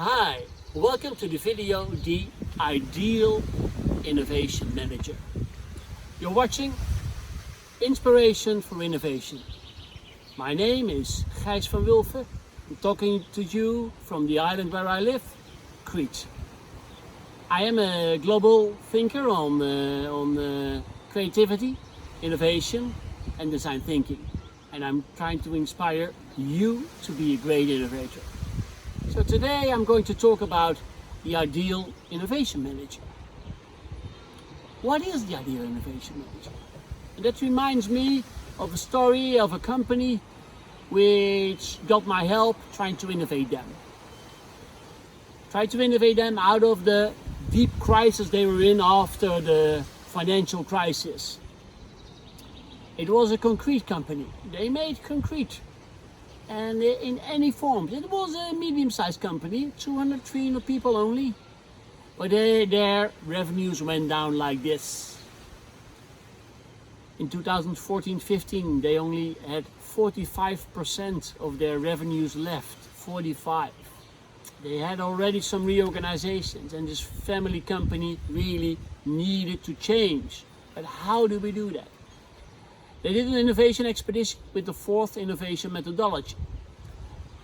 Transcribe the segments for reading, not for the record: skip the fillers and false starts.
Hi, welcome to the video, The Ideal Innovation Manager. You're watching Inspiration for Innovation. My name is Gijs from Wulfen. I'm talking to you from the island where I live, Crete. I am a global thinker on creativity, innovation and design thinking. And I'm trying to inspire you to be a great innovator. So today I'm going to talk about the ideal innovation manager. What is the ideal innovation manager? And that reminds me of a story of a company which got my help trying to innovate them. Try to innovate them out of the deep crisis they were in after the financial crisis. It was a concrete company. They made concrete. And in any form. It was a medium-sized company, 200, 300 people only. But their revenues went down like this. In 2014-15, they only had 45% of their revenues left, 45. They had already some reorganizations and this family company really needed to change. But how do we do that? They did an innovation expedition with the 4th innovation methodology.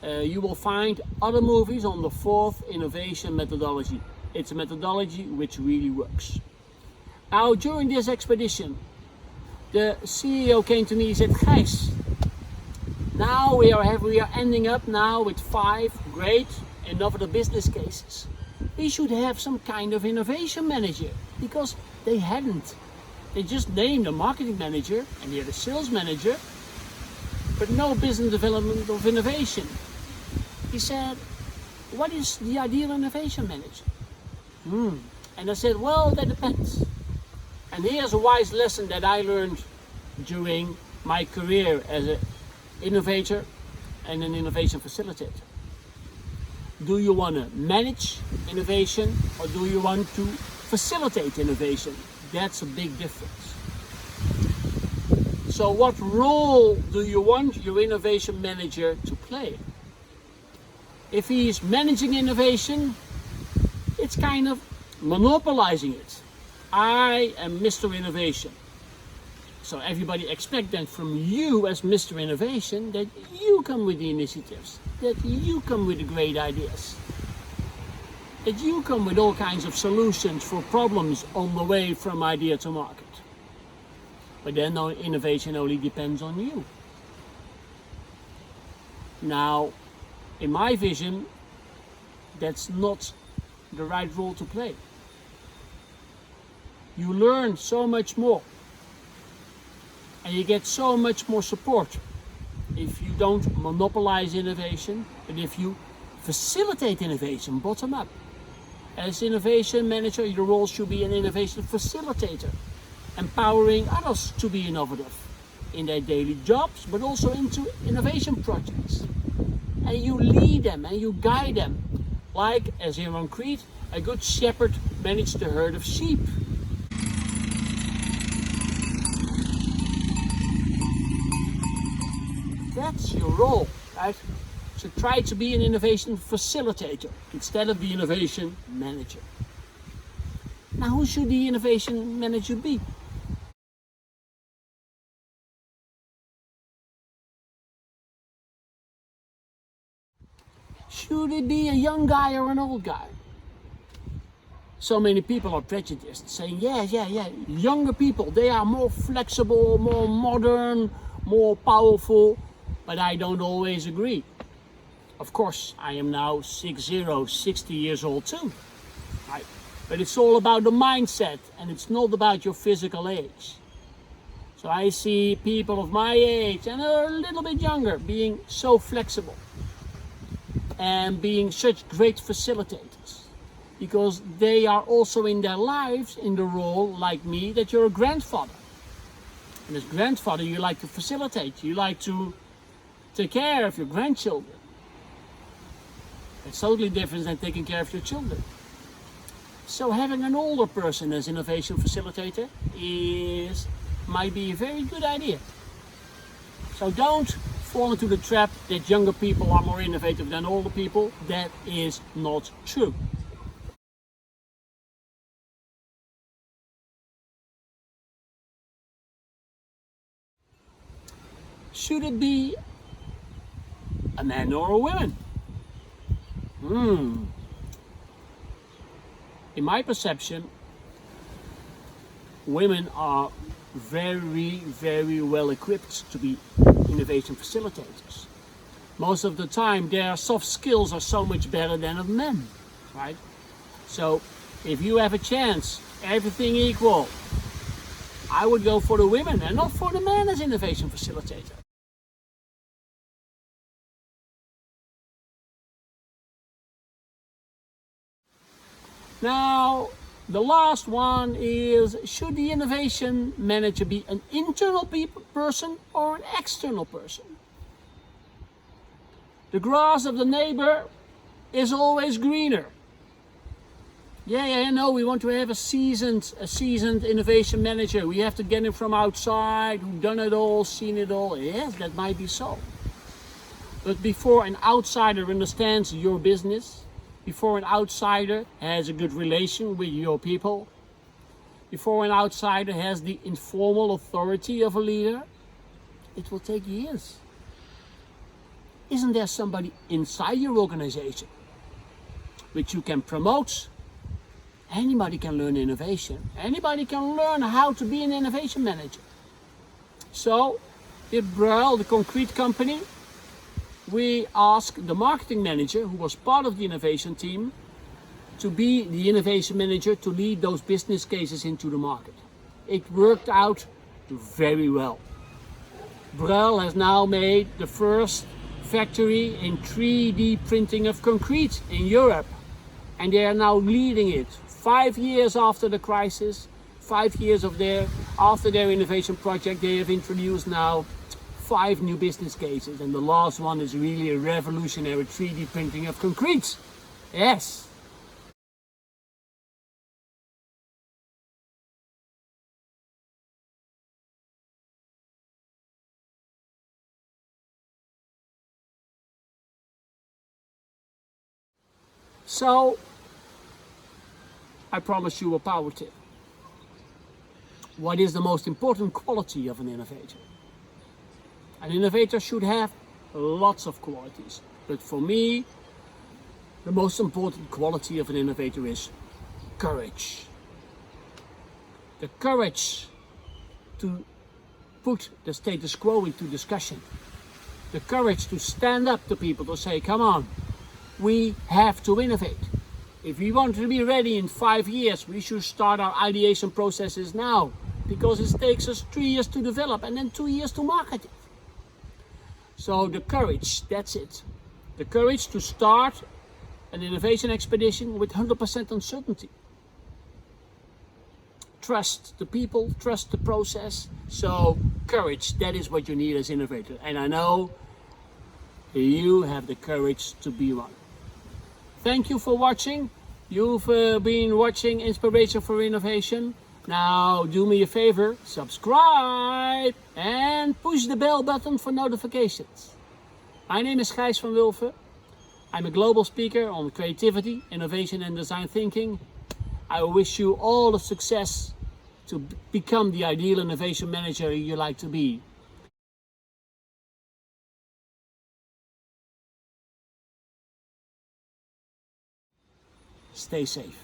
You will find other movies on the 4th innovation methodology. It's a methodology which really works. Now, during this expedition, the CEO came to me and said, Gijs, now we are ending up now with 5 great innovative business cases. We should have some kind of innovation manager because they hadn't. They just named a marketing manager and they had a sales manager, but no business development of innovation. He said, what is the ideal innovation manager? And I said, well, that depends. And here's a wise lesson that I learned during my career as an innovator and an innovation facilitator. Do you want to manage innovation or do you want to facilitate innovation? That's a big difference. So what role do you want your innovation manager to play? If he's managing innovation, it's kind of monopolizing it. I am Mr. Innovation. So everybody expects then from you as Mr. Innovation that you come with the initiatives, that you come with the great ideas, that you come with all kinds of solutions for problems on the way from idea to market. But then no, innovation only depends on you. Now, in my vision, that's not the right role to play. You learn so much more and you get so much more support if you don't monopolize innovation, but if you facilitate innovation bottom up. As innovation manager, your role should be an innovation facilitator, empowering others to be innovative in their daily jobs, but also into innovation projects. And you lead them and you guide them, like, as here on Crete, a good shepherd managed the herd of sheep. That's your role, right? So try to be an innovation facilitator instead of the innovation manager. Now, who should the innovation manager be? Should it be a young guy or an old guy? So many people are prejudiced, saying, yeah, younger people, they are more flexible, more modern, more powerful, but I don't always agree. Of course, I am now 60 years old too, right? But it's all about the mindset and it's not about your physical age. So I see people of my age and a little bit younger being so flexible and being such great facilitators because they are also in their lives in the role, like me, that you're a grandfather. And as grandfather, you like to facilitate, you like to take care of your grandchildren. It's totally different than taking care of your children. So having an older person as innovation facilitator might be a very good idea. So don't fall into the trap that younger people are more innovative than older people. That is not true. Should it be a man or a woman? In my perception, women are very, very well equipped to be innovation facilitators. Most of the time, their soft skills are so much better than of men, right? So, if you have a chance, everything equal, I would go for the women and not for the man as innovation facilitator. Now, the last one is, should the innovation manager be an internal person or an external person? The grass of the neighbor is always greener. Yeah, no, we want to have a seasoned innovation manager. We have to get him from outside, who's done it all, seen it all. Yes, that might be so. But before an outsider understands your business, before an outsider has a good relation with your people, before an outsider has the informal authority of a leader, it will take years. Isn't there somebody inside your organization which you can promote? Anybody can learn innovation. Anybody can learn how to be an innovation manager. So, at BRUIL, the concrete company, we asked the marketing manager, who was part of the innovation team, to be the innovation manager to lead those business cases into the market. It worked out very well. BRUIL has now made the first factory in 3D printing of concrete in Europe, and they are now leading it. 5 years after the crisis, 5 years after their innovation project, they have introduced now 5 new business cases, and the last one is really a revolutionary 3D printing of concrete. Yes. So, I promise you a power tip. What is the most important quality of an innovator? An innovator should have lots of qualities, but for me, the most important quality of an innovator is courage. The courage to put the status quo into discussion. The courage to stand up to people to say, come on, we have to innovate. If we want to be ready in 5 years, we should start our ideation processes now, because it takes us 3 years to develop and then 2 years to market it. So the courage, that's it. The courage to start an innovation expedition with 100% uncertainty. Trust the people, trust the process. So courage, that is what you need as innovator. And I know you have the courage to be one. Thank you for watching. You've been watching Inspiration for Innovation. Now do me a favor, subscribe and push the bell button for notifications. My name is Gijs van Wulfen. I'm a global speaker on creativity, innovation and design thinking. I wish you all the success to become the ideal innovation manager you like to be. Stay safe.